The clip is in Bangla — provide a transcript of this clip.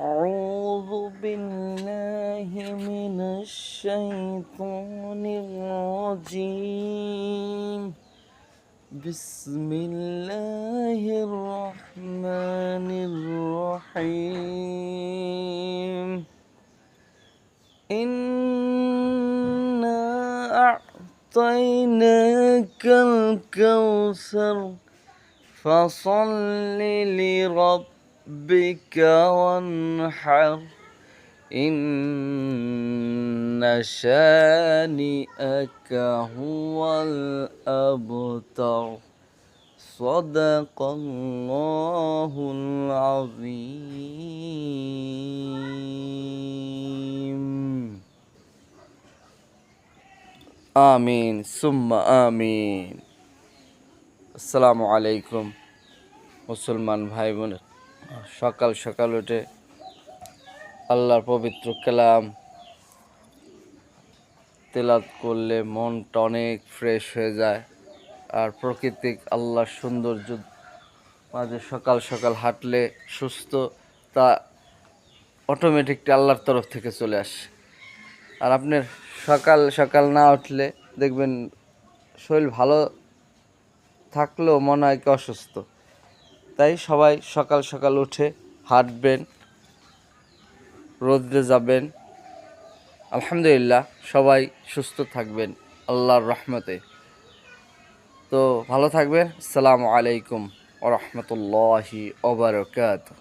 أعوذ بالله من الشيطان الرجيم بسم الله الرحمن الرحيم إنا أعطيناك الكوثر فصل لربك وانحر إن شانئك هو الأبتر صدق الله العظيم آمين ثم آمين আসসালামু আলাইকুম মুসলমান ভাই বোনের, সকাল সকাল উঠে আল্লাহর পবিত্র কালাম তেলাওয়াত করলে মনটা অনেক ফ্রেশ হয়ে যায়। আর প্রাকৃতিক আল্লাহর সৌন্দর্য মাঝে সকাল সকাল হাঁটলে সুস্থতা অটোমেটিকলি আল্লাহর তরফ থেকে চলে আসে। আর আপনার সকাল সকাল না উঠলে দেখবেন শরীর ভালো থাকলেও মনে হয় কি অসুস্থ। তাই সবাই সকাল সকাল উঠে হাঁটবেন, রোদে যাবেন। আলহামদুলিল্লাহ সবাই সুস্থ থাকবেন আল্লাহর রহমতে। তো ভালো থাকবেন। আসসালামু আলাইকুম ওয়া রাহমাতুল্লাহি ওয়া বারাকাতুহু।